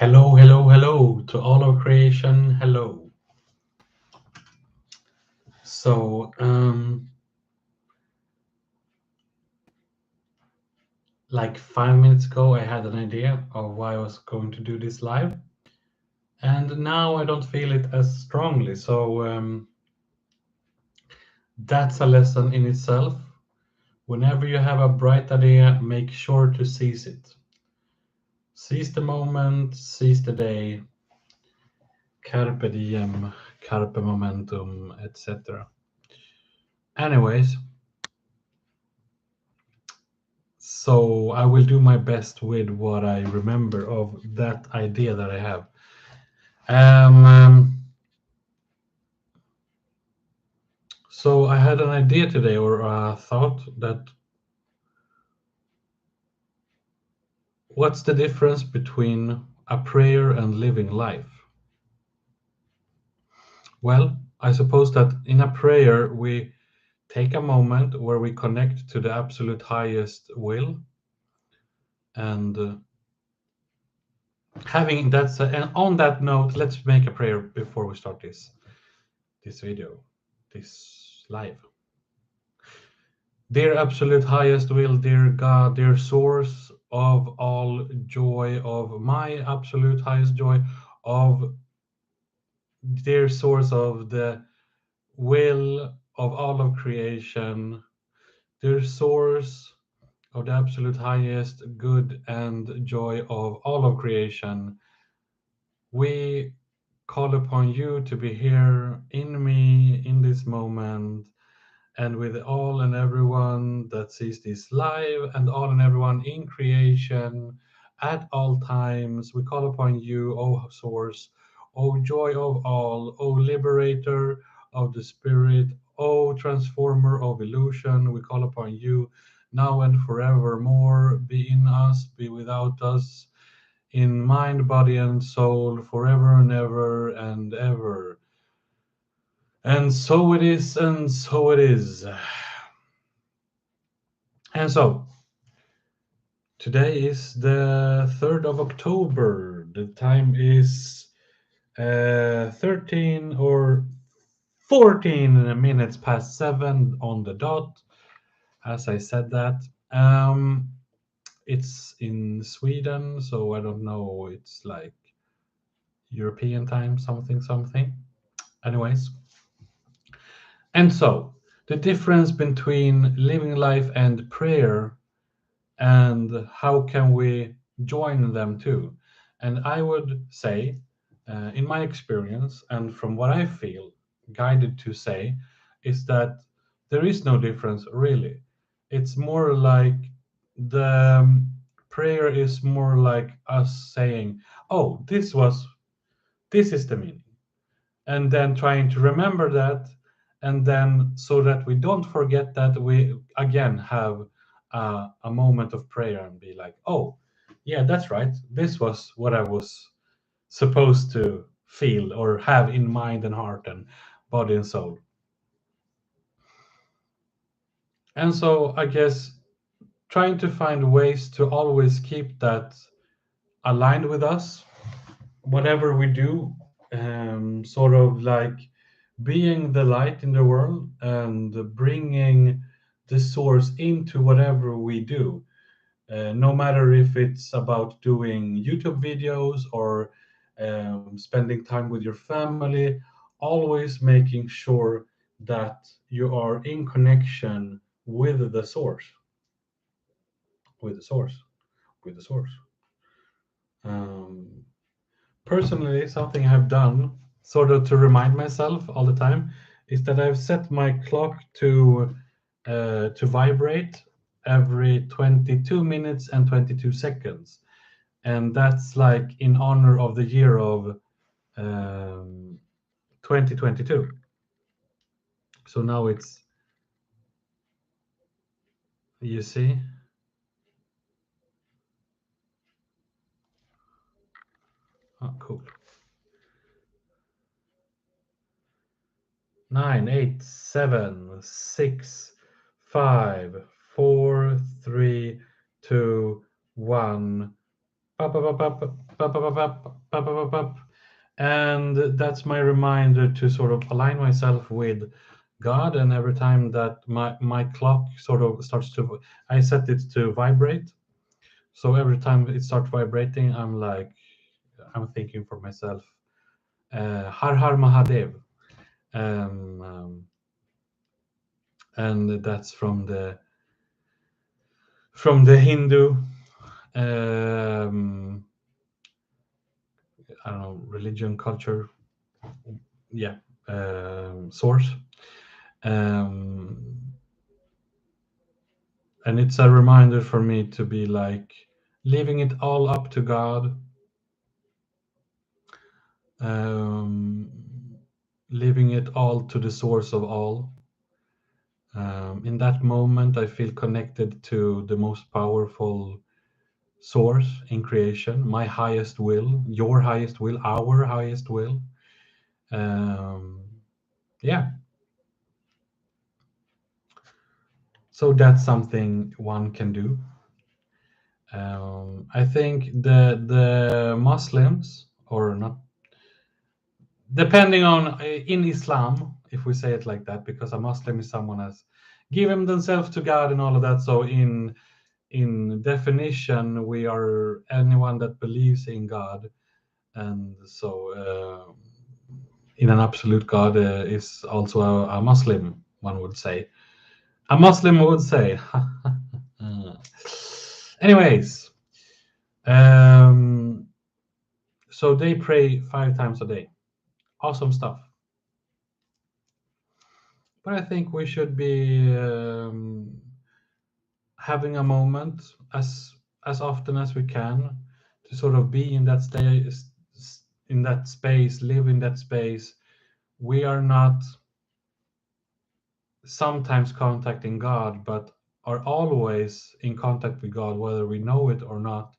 Hello, hello, hello to all of creation. Hello. So, like 5 minutes ago, I had an idea of why I was going to do this live, and now I don't feel it as strongly. So, that's a lesson in itself. Whenever you have a bright idea, make sure to seize it. Seize the moment, seize the day, carpe diem, carpe momentum, etc. Anyways, so I will do my best with what I remember of that idea that I have. So I had an idea today, or a thought that what's the difference between a prayer and living life? Well, I suppose that in a prayer we take a moment where we connect to the absolute highest will, and having that. And on that note, let's make a prayer before we start this video, this live. Dear absolute highest will, dear God, dear source of all joy, of my absolute highest joy, of dear source of the will of all of creation, dear source of the absolute highest good and joy of all of creation, we call upon you to be here in me in this moment and with all and everyone that sees this live and all and everyone in creation at all times. We call upon you, O Source, O Joy of all, O Liberator of the Spirit, O Transformer of illusion. We call upon you now and forevermore. Be in us, be without us, in mind, body, and soul, forever and ever and ever. And so it is, and so it is. And so, today is the 3rd of October. The time is 13 or 14 minutes past 7 on the dot, as I said that. It's in Sweden, so I don't know, it's like European time, something, something. Anyways, and so, the difference between living life and prayer and how can we join them too. And I would say, in my experience and from what I feel guided to say, is that there is no difference really. It's more like the prayer is more like us saying, oh, this is the meaning, and then trying to remember that, and then so that we don't forget that, we again have a moment of prayer and be like, oh yeah, that's right, this was what I was supposed to feel or have in mind and heart and body and soul. And so I guess trying to find ways to always keep that aligned with us, whatever we do, sort of like being the light in the world and bringing the source into whatever we do, no matter if it's about doing YouTube videos or spending time with your family, always making sure that you are in connection with the source, with the source, with the source. Um, Personally, something I've done sort of to remind myself all the time is that I've set my clock to vibrate every 22 minutes and 22 seconds, and that's like in honor of the year of 2022. So now it's, you see, oh, cool. 9, 8, 7, 6, 5, 4, 3, 2, 1. Pop, pop, pop, pop, pop, pop, pop, pop, pop, pop. And that's my reminder to sort of align myself with God. And every time that my clock sort of starts to, I set it to vibrate. So every time it starts vibrating, I'm thinking for myself, Har Har Mahadev. Um, um, and that's from the Hindu, um, I don't know, religion, culture, yeah, source. Um, and it's a reminder for me to be like leaving it all up to God, um, leaving it all to the source of all. In that moment, I feel connected to the most powerful source in creation, my highest will, your highest will, our highest will. Um, yeah, so that's something one can do. I think the Muslims, or not, depending on in Islam, if we say it like that, because a Muslim is someone has given themselves to God and all of that. So in definition, we are anyone that believes in God, and so in an absolute God is also a Muslim. One would say a Muslim would say. Anyways, um, so they pray 5 times a day. Awesome stuff. But I think we should be having a moment as often as we can to sort of be in that in that space, live in that space. We are not sometimes contacting God, but are always in contact with God, whether we know it or not.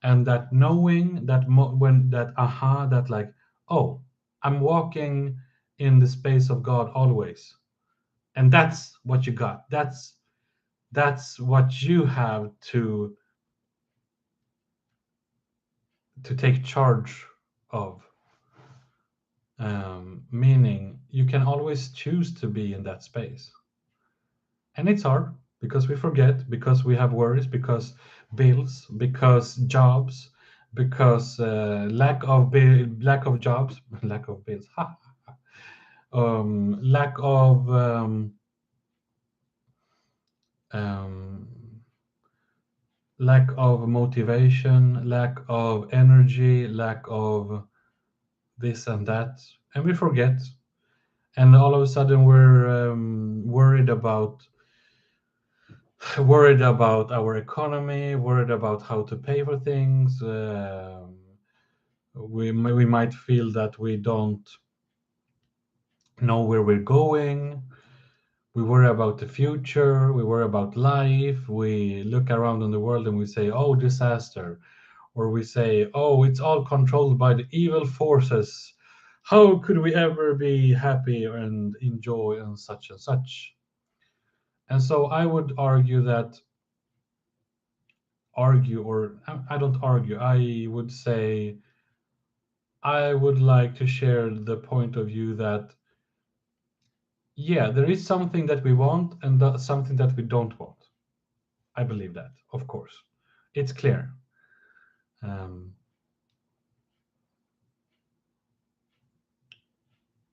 And that knowing that when that aha, that like, oh, I'm walking in the space of God always, and that's what you got. That's what you have to take charge of. Meaning you can always choose to be in that space. And it's hard because we forget, because we have worries, because bills, because jobs, because lack of jobs, lack of bills, lack of um, lack of motivation, lack of energy, lack of this and that, and we forget. And all of a sudden, we're worried about our economy, worried about how to pay for things. We might feel that we don't know where we're going. We worry about the future. We worry about life. We look around in the world and we say, "Oh, disaster," or we say, "Oh, it's all controlled by the evil forces. How could we ever be happy and enjoy and such and such?" And so I would argue that argue or I don't argue. I would say I would like to share the point of view that yeah, there is something that we want and something that we don't want. I believe that, of course. It's clear. Um,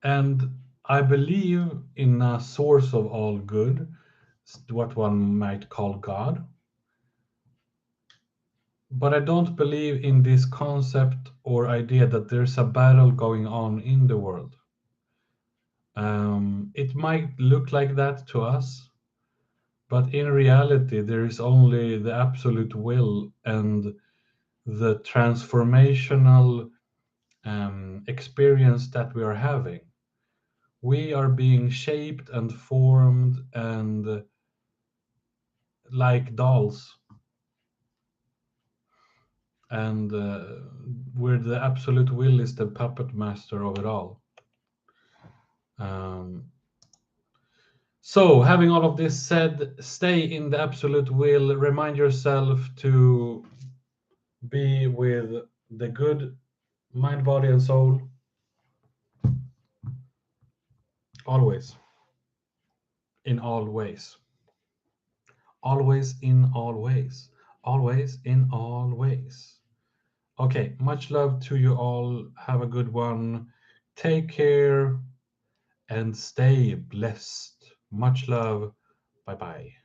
and I believe in a source of all good, what one might call God. But I don't believe in this concept or idea that there's a battle going on in the world. It might look like that to us, but in reality, there is only the absolute will and the transformational experience that we are having. We are being shaped and formed and like dolls, and where the absolute will is the puppet master of it all. Um, so, having all of this said, stay in the absolute will. Remind yourself to be with the good mind, body, and soul always, in all ways. Always, in all ways. Always, in all ways. Okay, much love to you all. Have a good one. Take care and stay blessed. Much love. Bye bye.